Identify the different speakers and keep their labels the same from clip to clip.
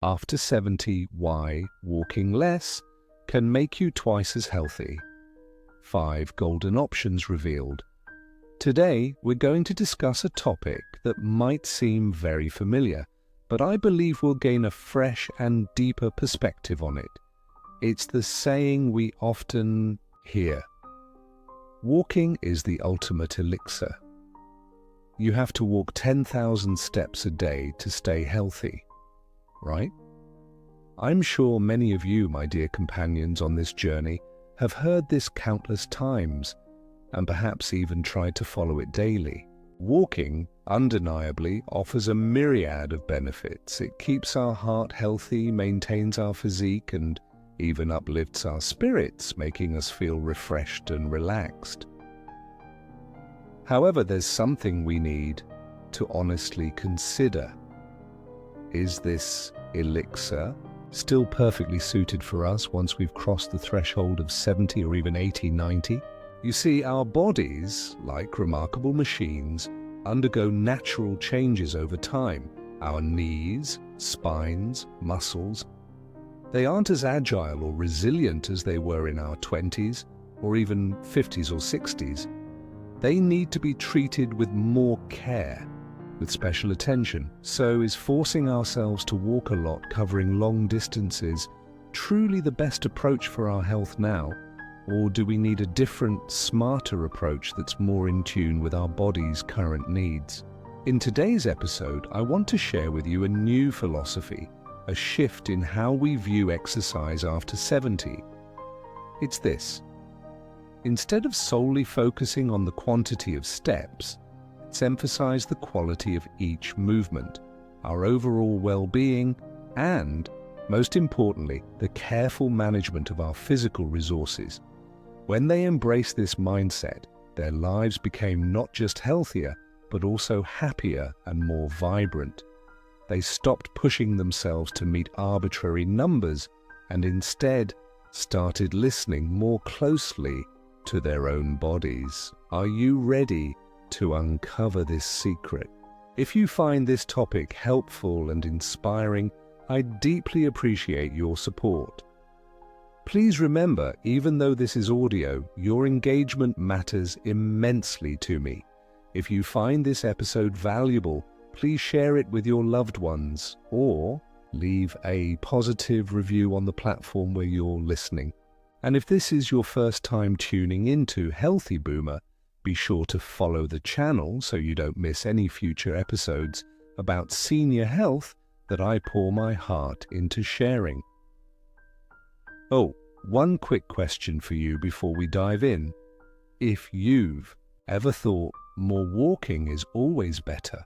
Speaker 1: After 70, why walking less can make you twice as healthy. 5 golden options revealed. Today, we're going to discuss a topic that might seem very familiar, but I believe we'll gain a fresh and deeper perspective on it. It's the saying we often hear. Walking is the ultimate elixir. You have to walk 10,000 steps a day to stay healthy, right? I'm sure many of you, my dear companions on this journey, have heard this countless times, and perhaps even tried to follow it daily. Walking, undeniably, offers a myriad of benefits. It keeps our heart healthy, maintains our physique, and even uplifts our spirits, making us feel refreshed and relaxed. However, there's something we need to honestly consider. Is this elixir still perfectly suited for us once we've crossed the threshold of 70 or even 80, 90? You see, our bodies, like remarkable machines, undergo natural changes over time. Our knees, spines, muscles, they aren't as agile or resilient as they were in our 20s or even 50s or 60s. They need to be treated with more care, with special attention. So is forcing ourselves to walk a lot, covering long distances, truly the best approach for our health now? Or do we need a different, smarter approach that's more in tune with our body's current needs? In today's episode, I want to share with you a new philosophy, a shift in how we view exercise after 70. It's this. Instead of solely focusing on the quantity of steps, let's emphasize the quality of each movement, our overall well-being, and, most importantly, the careful management of our physical resources. When they embrace this mindset, their lives became not just healthier, but also happier and more vibrant. They stopped pushing themselves to meet arbitrary numbers and instead started listening more closely to their own bodies. Are you ready to uncover this secret? If you find this topic helpful and inspiring, I deeply appreciate your support. Please remember, even though this is audio, your engagement matters immensely to me. If you find this episode valuable, please share it with your loved ones or leave a positive review on the platform where you're listening. And if this is your first time tuning into HealthyBoomer, be sure to follow the channel so you don't miss any future episodes about senior health that I pour my heart into sharing. Oh, one quick question for you before we dive in. If you've ever thought more walking is always better,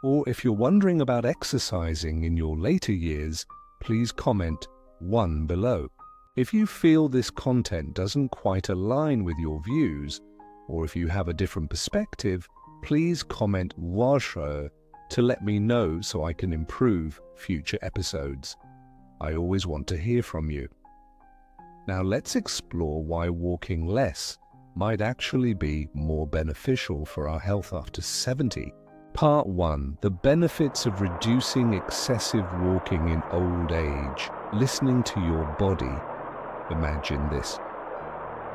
Speaker 1: or if you're wondering about exercising in your later years, please comment 1 below. If you feel this content doesn't quite align with your views, or if you have a different perspective, please comment "Washro" to let me know so I can improve future episodes. I always want to hear from you. Now let's explore why walking less might actually be more beneficial for our health after 70. Part 1. The benefits of reducing excessive walking in old age. Listening to your body. Imagine this.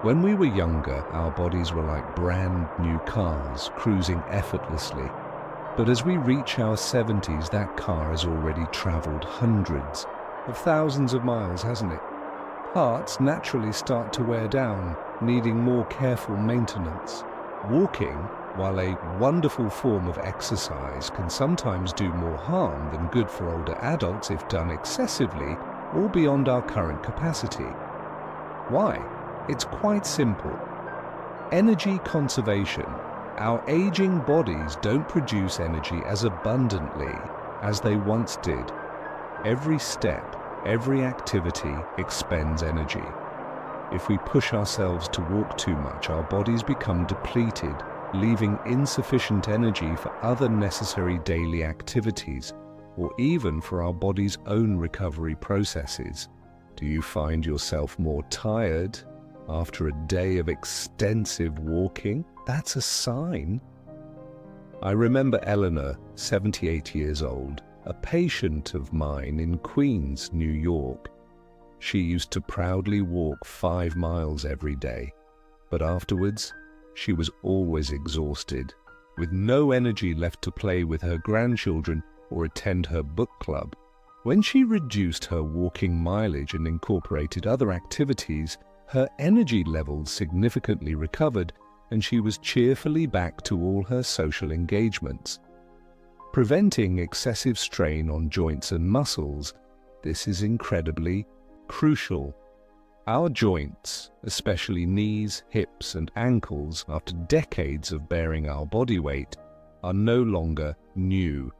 Speaker 1: When we were younger, our bodies were like brand new cars, cruising effortlessly. But as we reach our 70s, that car has already traveled hundreds of thousands of miles, hasn't it? Parts naturally start to wear down, needing more careful maintenance. Walking, while a wonderful form of exercise, can sometimes do more harm than good for older adults if done excessively or beyond our current capacity. Why? It's quite simple. Energy conservation. Our aging bodies don't produce energy as abundantly as they once did. Every step, every activity expends energy. If we push ourselves to walk too much, our bodies become depleted, leaving insufficient energy for other necessary daily activities, or even for our body's own recovery processes. Do you find yourself more tired after a day of extensive walking? That's a sign. I remember Eleanor, 78 years old, a patient of mine in Queens, New York. She used to proudly walk 5 miles every day, but afterwards, she was always exhausted, with no energy left to play with her grandchildren or attend her book club. When she reduced her walking mileage and incorporated other activities, her energy levels significantly recovered and she was cheerfully back to all her social engagements. Preventing excessive strain on joints and muscles, this is incredibly crucial. Our joints, especially knees, hips and ankles, after decades of bearing our body weight, are no longer new.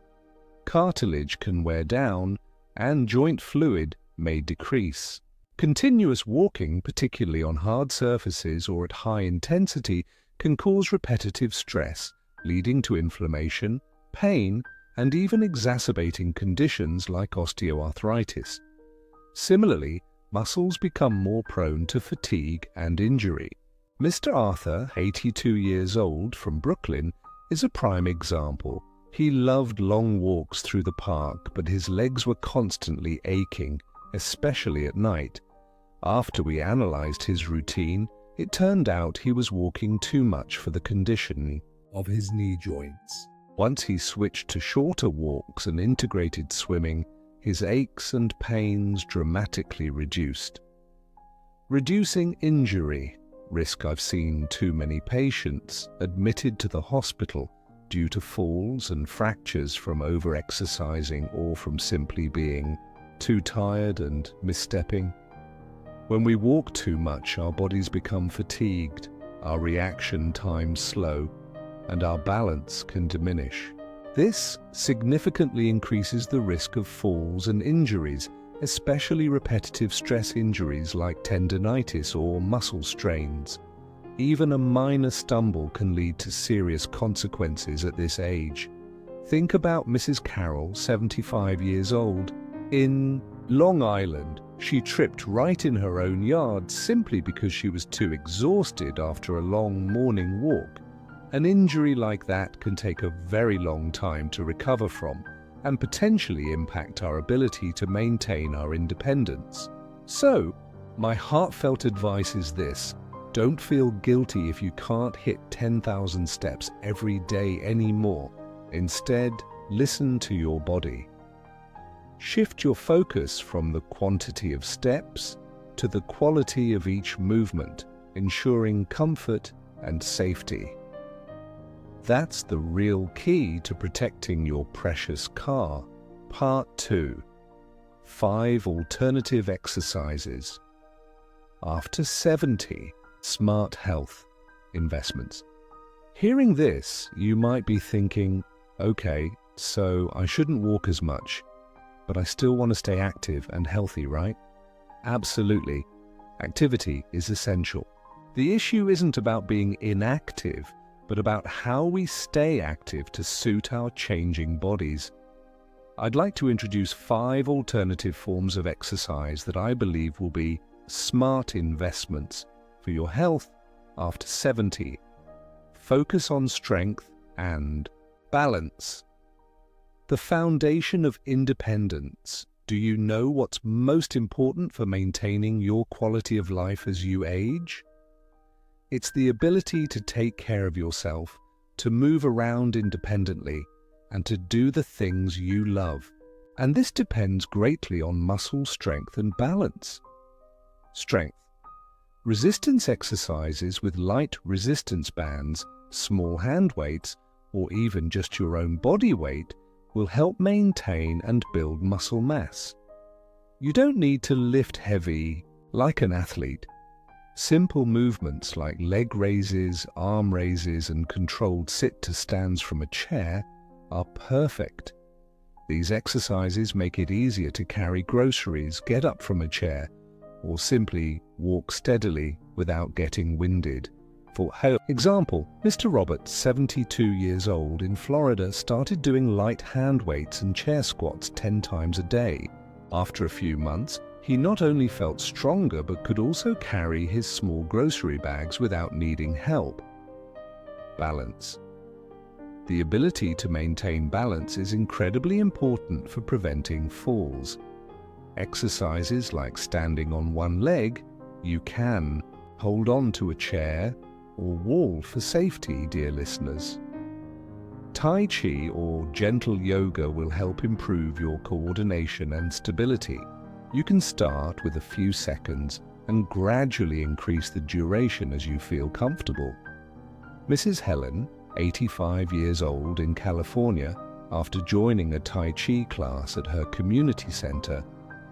Speaker 1: Cartilage can wear down and joint fluid may decrease. Continuous walking, particularly on hard surfaces or at high intensity, can cause repetitive stress, leading to inflammation, pain, and even exacerbating conditions like osteoarthritis. Similarly, muscles become more prone to fatigue and injury. Mr. Arthur, 82 years old, from Brooklyn, is a prime example. He loved long walks through the park, but his legs were constantly aching, especially at night. After we analyzed his routine, it turned out he was walking too much for the condition of his knee joints. Once he switched to shorter walks and integrated swimming, his aches and pains dramatically reduced. Reducing injury risk. I've seen too many patients admitted to the hospital due to falls and fractures from over-exercising or from simply being too tired and misstepping. When we walk too much, our bodies become fatigued, our reaction times slow, and our balance can diminish. This significantly increases the risk of falls and injuries, especially repetitive stress injuries like tendinitis or muscle strains. Even a minor stumble can lead to serious consequences at this age. Think about Mrs. Carroll, 75 years old. In Long Island, she tripped right in her own yard simply because she was too exhausted after a long morning walk. An injury like that can take a very long time to recover from and potentially impact our ability to maintain our independence. So, my heartfelt advice is this: don't feel guilty if you can't hit 10,000 steps every day anymore. Instead, listen to your body. Shift your focus from the quantity of steps to the quality of each movement, ensuring comfort and safety. That's the real key to protecting your precious car. Part 2. 5 alternative exercises. After 70, smart health investments. Hearing this, you might be thinking, okay, so I shouldn't walk as much, but I still want to stay active and healthy, right? Absolutely. Activity is essential. The issue isn't about being inactive, but about how we stay active to suit our changing bodies. I'd like to introduce 5 alternative forms of exercise that I believe will be smart investments for your health after 70. Focus on strength and balance. The foundation of independence. Do you know what's most important for maintaining your quality of life as you age? It's the ability to take care of yourself, to move around independently, and to do the things you love. And this depends greatly on muscle strength and balance. Strength. Resistance exercises with light resistance bands, small hand weights, or even just your own body weight will help maintain and build muscle mass. You don't need to lift heavy like an athlete. Simple movements like leg raises, arm raises, and controlled sit-to-stands from a chair are perfect. These exercises make it easier to carry groceries, get up from a chair, or simply walk steadily without getting winded. For example, Mr. Roberts, 72 years old, in Florida, started doing light hand weights and chair squats 10 times a day. After a few months, he not only felt stronger but could also carry his small grocery bags without needing help. Balance. The ability to maintain balance is incredibly important for preventing falls. Exercises like standing on one leg, you can hold on to a chair or wall for safety, dear listeners. Tai Chi or gentle yoga will help improve your coordination and stability. You can start with a few seconds and gradually increase the duration as you feel comfortable. Mrs. Helen, 85 years old in California, after joining a Tai Chi class at her community center,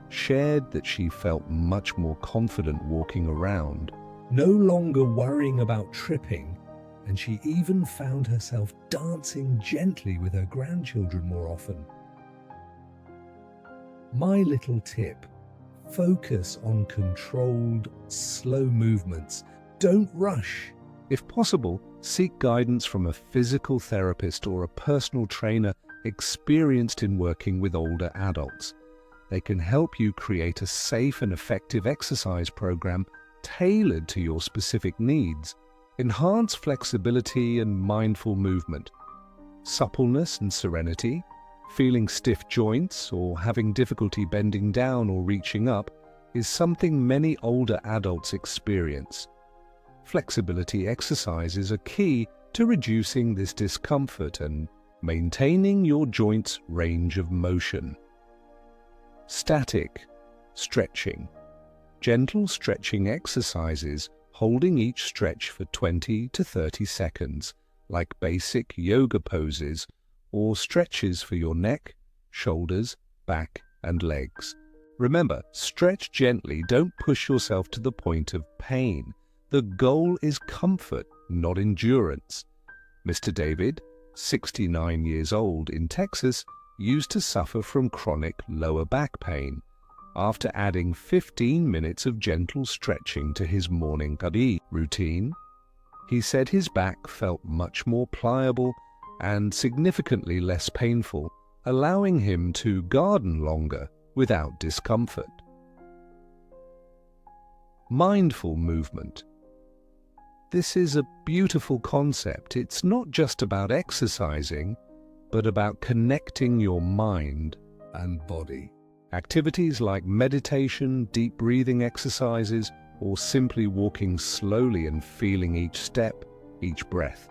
Speaker 1: shared that she felt much more confident walking around, no longer worrying about tripping, and she even found herself dancing gently with her grandchildren more often. My little tip: focus on controlled, slow movements. Don't rush. If possible, seek guidance from a physical therapist or a personal trainer experienced in working with older adults. They can help you create a safe and effective exercise program tailored to your specific needs. Enhance flexibility and mindful movement. Suppleness and serenity, feeling stiff joints or having difficulty bending down or reaching up is something many older adults experience. Flexibility exercises are key to reducing this discomfort and maintaining your joints' range of motion. Static stretching. Gentle stretching exercises holding each stretch for 20 to 30 seconds, like basic yoga poses or stretches for your neck, shoulders, back, and legs. Remember, stretch gently, don't push yourself to the point of pain. The goal is comfort, not endurance. Mr. David, 69 years old in Texas, used to suffer from chronic lower back pain. After adding 15 minutes of gentle stretching to his morning routine, he said his back felt much more pliable and significantly less painful, allowing him to garden longer without discomfort. Mindful movement. This is a beautiful concept. It's not just about exercising, but about connecting your mind and body. Activities like meditation, deep breathing exercises, or simply walking slowly and feeling each step, each breath.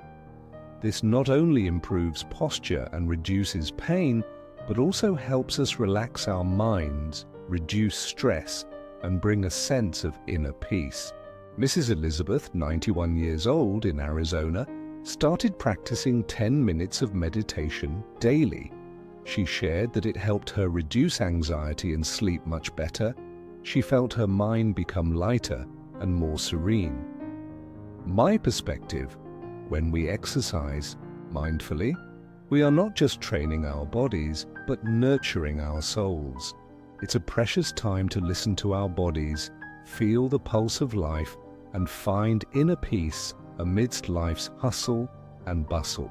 Speaker 1: This not only improves posture and reduces pain, but also helps us relax our minds, reduce stress, and bring a sense of inner peace. Mrs. Elizabeth, 91 years old in Arizona, started practicing 10 minutes of meditation daily. She shared that it helped her reduce anxiety and sleep much better. She felt her mind become lighter and more serene. My perspective: when we exercise mindfully, we are not just training our bodies, but nurturing our souls. It's a precious time to listen to our bodies, feel the pulse of life, and find inner peace amidst life's hustle and bustle.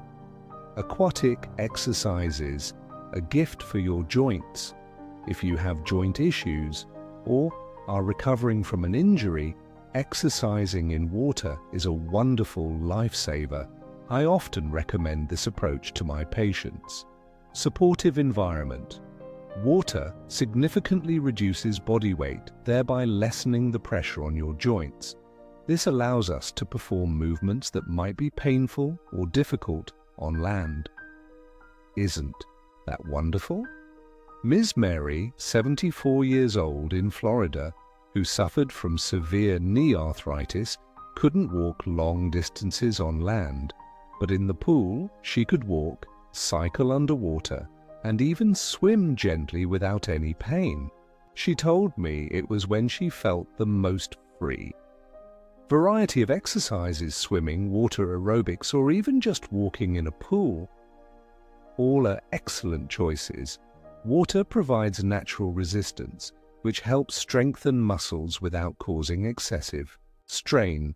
Speaker 1: Aquatic exercises, a gift for your joints. If you have joint issues or are recovering from an injury, exercising in water is a wonderful lifesaver. I often recommend this approach to my patients. Supportive environment. Water significantly reduces body weight, thereby lessening the pressure on your joints. This allows us to perform movements that might be painful or difficult on land. Isn't that wonderful? Ms. Mary, 74 years old in Florida, who suffered from severe knee arthritis, couldn't walk long distances on land, but in the pool she could walk, cycle underwater, and even swim gently without any pain. She told me it was when she felt the most free. Variety of exercises: swimming, water aerobics, or even just walking in a pool. All are excellent choices. Water provides natural resistance, which helps strengthen muscles without causing excessive strain.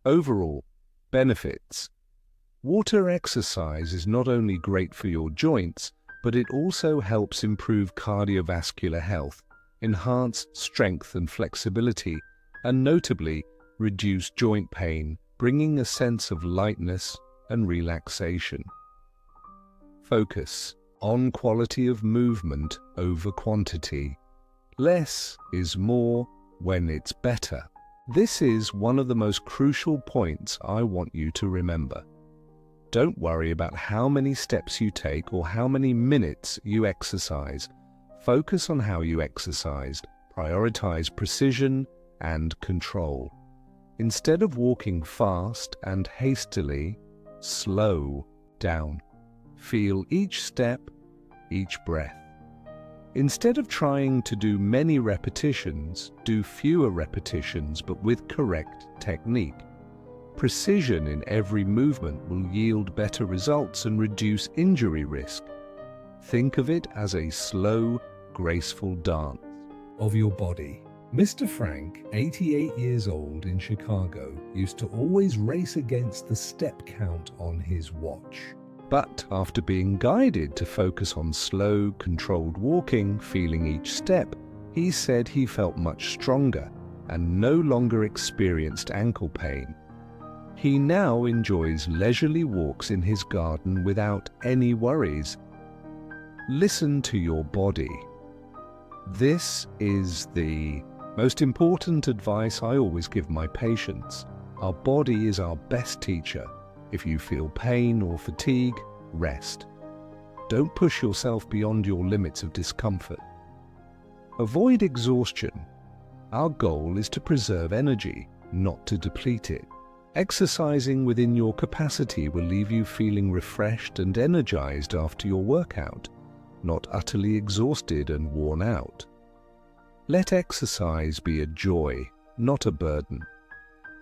Speaker 1: Overall benefits. Water exercise is not only great for your joints, but it also helps improve cardiovascular health, enhance strength and flexibility, and notably reduce joint pain, bringing a sense of lightness and relaxation. Focus on quality of movement over quantity. Less is more when it's better. This is one of the most crucial points I want you to remember. Don't worry about how many steps you take or how many minutes you exercise. Focus on how you exercised. Prioritize precision and control. Instead of walking fast and hastily, slow down. Feel each step, each breath. Instead of trying to do many repetitions, do fewer repetitions but with correct technique. Precision in every movement will yield better results and reduce injury risk. Think of it as a slow, graceful dance of your body. Mr. Frank, 88 years old in Chicago, used to always race against the step count on his watch. But after being guided to focus on slow, controlled walking, feeling each step, he said he felt much stronger and no longer experienced ankle pain. He now enjoys leisurely walks in his garden without any worries. Listen to your body. This is the most important advice I always give my patients. Our body is our best teacher. If you feel pain or fatigue, rest. Don't push yourself beyond your limits of discomfort. Avoid exhaustion. Our goal is to preserve energy, not to deplete it. Exercising within your capacity will leave you feeling refreshed and energized after your workout, not utterly exhausted and worn out. Let exercise be a joy, not a burden.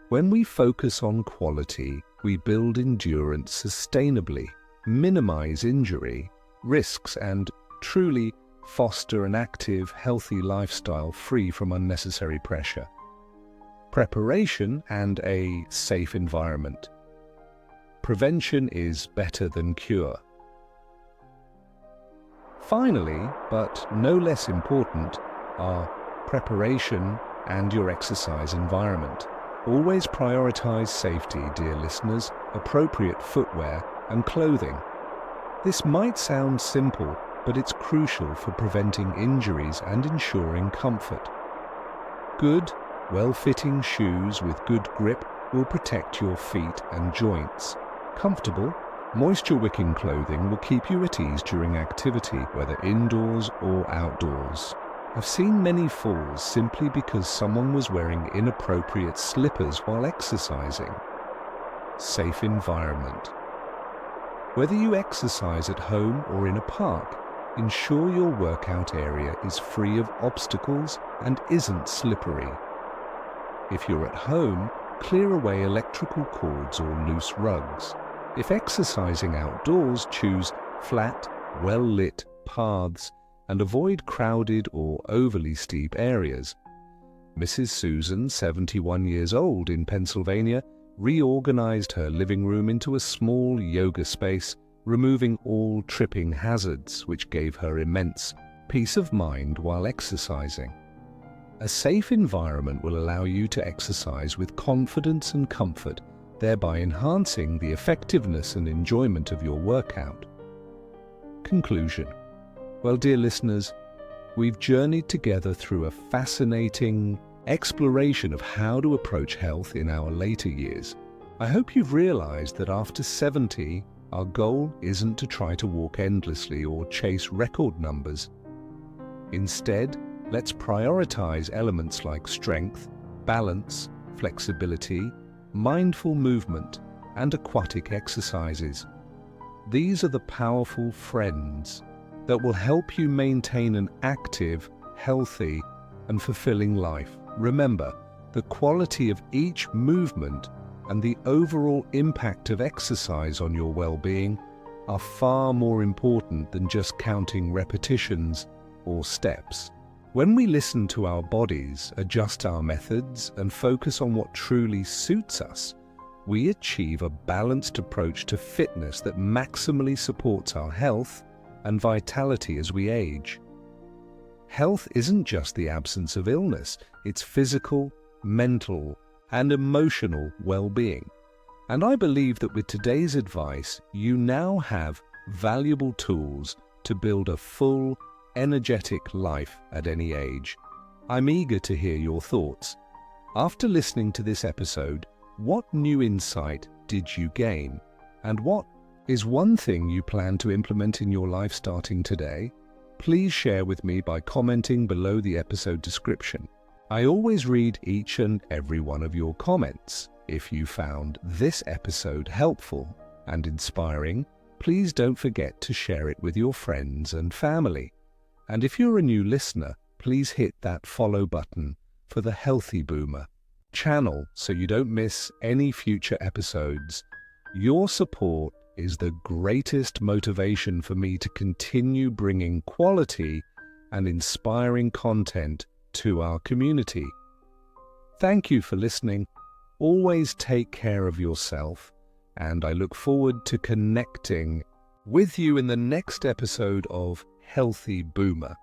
Speaker 1: When we focus on quality, we build endurance sustainably, minimize injury, risks, and truly foster an active, healthy lifestyle free from unnecessary pressure. Preparation and a safe environment. Prevention is better than cure. Finally, but no less important, are preparation and your exercise environment. Always prioritize safety, dear listeners, appropriate footwear and clothing. This might sound simple, but it's crucial for preventing injuries and ensuring comfort. Good, well-fitting shoes with good grip will protect your feet and joints. Comfortable, moisture-wicking clothing will keep you at ease during activity, whether indoors or outdoors. I've seen many falls simply because someone was wearing inappropriate slippers while exercising. Safe environment. Whether you exercise at home or in a park, ensure your workout area is free of obstacles and isn't slippery. If you're at home, clear away electrical cords or loose rugs. If exercising outdoors, choose flat, well-lit paths and avoid crowded or overly steep areas. Mrs. Susan, 71 years old in Pennsylvania, reorganized her living room into a small yoga space, removing all tripping hazards, which gave her immense peace of mind while exercising. A safe environment will allow you to exercise with confidence and comfort, thereby enhancing the effectiveness and enjoyment of your workout. Conclusion. Well, dear listeners, we've journeyed together through a fascinating exploration of how to approach health in our later years. I hope you've realized that after 70, our goal isn't to try to walk endlessly or chase record numbers. Instead, let's prioritize elements like strength, balance, flexibility, mindful movement, and aquatic exercises. These are the powerful friends that will help you maintain an active, healthy, and fulfilling life. Remember, the quality of each movement and the overall impact of exercise on your well-being are far more important than just counting repetitions or steps. When we listen to our bodies, adjust our methods, and focus on what truly suits us, we achieve a balanced approach to fitness that maximally supports our health and vitality as we age. Health isn't just the absence of illness, it's physical, mental, and emotional well-being. And I believe that with today's advice, you now have valuable tools to build a full, energetic life at any age. I'm eager to hear your thoughts. After listening to this episode, what new insight did you gain? And what is one thing you plan to implement in your life starting today? Please share with me by commenting below the episode description. I always read each and every one of your comments. If you found this episode helpful and inspiring, please don't forget to share it with your friends and family. And if you're a new listener, please hit that follow button for the HealthyBoomer channel so you don't miss any future episodes. Your support is the greatest motivation for me to continue bringing quality and inspiring content to our community. Thank you for listening. Always take care of yourself, and I look forward to connecting with you in the next episode of Healthy Boomer.